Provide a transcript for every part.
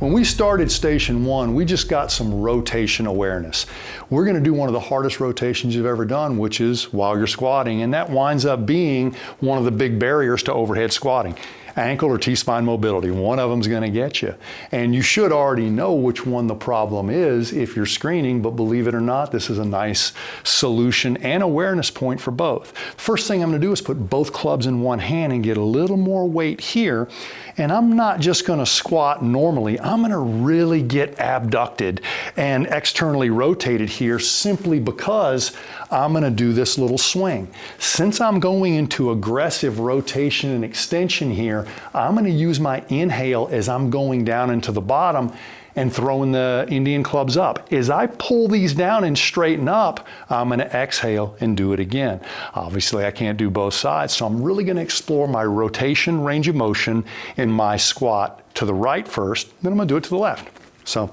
When we started Station 1, we just got some rotation awareness. We're going to do one of the hardest rotations you've ever done, which is while you're squatting, and that winds up being one of the big barriers to overhead squatting. Ankle or T-spine mobility, one of them's going to get you. And you should already know which one the problem is if you're screening, but believe it or not, this is a nice solution and awareness point for both. First thing I'm going to do is put both clubs in one hand and get a little more weight here. And I'm not just going to squat normally, I'm going to really get abducted and externally rotated here simply because I'm going to do this little swing. Since I'm going into aggressive rotation and extension here, I'm going to use my inhale as I'm going down into the bottom and throwing the Indian clubs up. As I pull these down and straighten up, I'm going to exhale and do it again. Obviously, I can't do both sides, so I'm really going to explore my rotation range of motion in my squat to the right first, then I'm going to do it to the left. So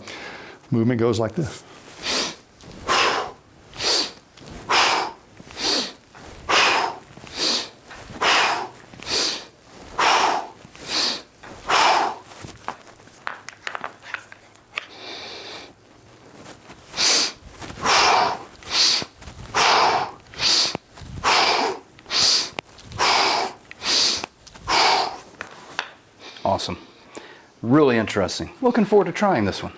movement goes like this. Awesome. Really interesting. Looking forward to trying this one.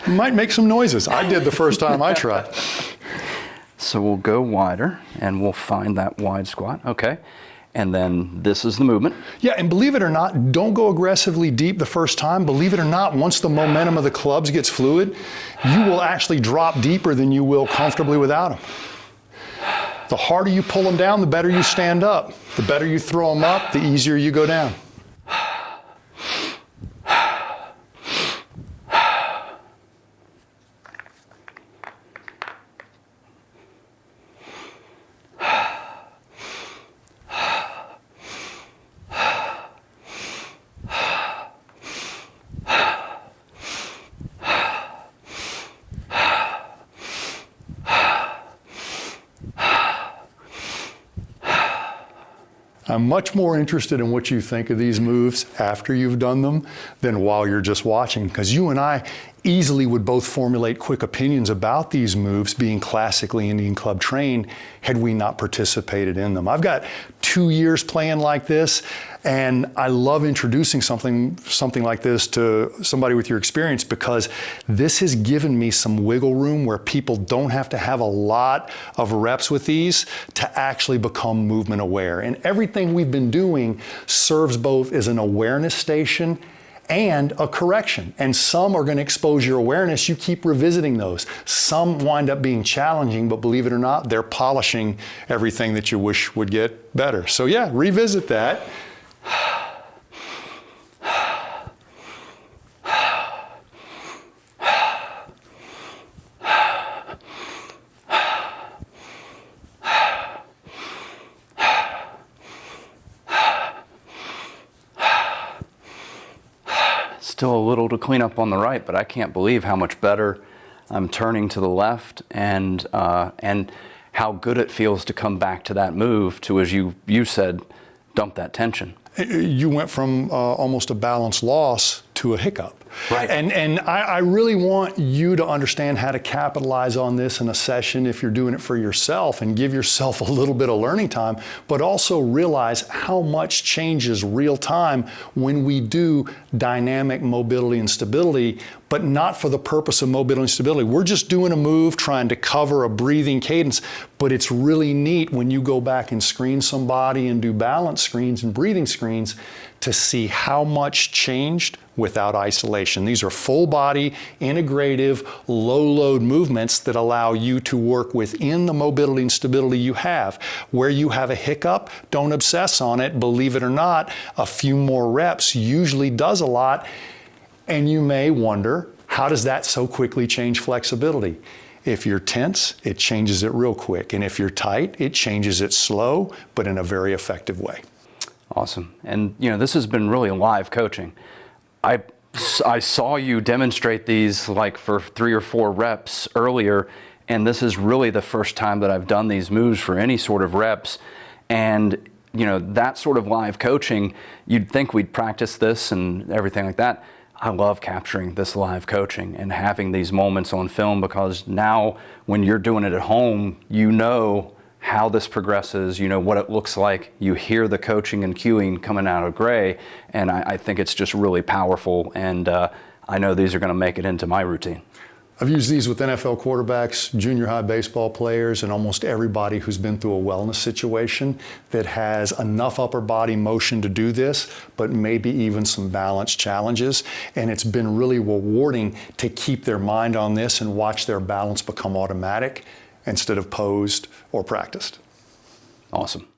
Might make some noises. I did the first time I tried. So we'll go wider and we'll find that wide squat. Okay. And then this is the movement. Yeah, and believe it or not, don't go aggressively deep the first time. Believe it or not, once the momentum of the clubs gets fluid, you will actually drop deeper than you will comfortably without them. The harder you pull them down, the better you stand up. The better you throw them up, the easier you go down. I'm much more interested in what you think of these moves after you've done them than while you're just watching, because you and I easily would both formulate quick opinions about these moves being classically Indian club trained had we not participated in them. I've got 2 years playing like this, and I love introducing something like this to somebody with your experience, because this has given me some wiggle room where people don't have to have a lot of reps with these to actually become movement aware. And everything we've been doing serves both as an awareness station and a correction. And some are going to expose your awareness. You keep revisiting those. Some wind up being challenging, but believe it or not, they're polishing everything that you wish would get better. So yeah, revisit that. Still a little to clean up on the right, but I can't believe how much better I'm turning to the left, and how good it feels to come back to that move to, as you said, dump that tension. You went from almost a balance loss to a hiccup. Right. And I really want you to understand how to capitalize on this in a session if you're doing it for yourself, and give yourself a little bit of learning time, but also realize how much changes real time when we do dynamic mobility and stability, but not for the purpose of mobility and stability. We're just doing a move, trying to cover a breathing cadence, but it's really neat when you go back and screen somebody and do balance screens and breathing screens to see how much changed without isolation. These are full body, integrative, low load movements that allow you to work within the mobility and stability you have. Where you have a hiccup, don't obsess on it. Believe it or not, a few more reps usually does a lot. And you may wonder, how does that so quickly change flexibility? If you're tense, it changes it real quick. And if you're tight, it changes it slow, but in a very effective way. Awesome. And this has been really live coaching. I saw you demonstrate these like for 3 or 4 reps earlier, and this is really the first time that I've done these moves for any sort of reps. And that sort of live coaching, you'd think we'd practice this and everything like that. I love capturing this live coaching and having these moments on film, because now when you're doing it at home, you know how this progresses, you know what it looks like, you hear the coaching and cueing coming out of Gray, and I think it's just really powerful, and I know these are going to make it into my routine. I've used these with NFL quarterbacks, junior high baseball players, and almost everybody who's been through a wellness situation that has enough upper body motion to do this, but maybe even some balance challenges. And it's been really rewarding to keep their mind on this and watch their balance become automatic instead of posed or practiced. Awesome.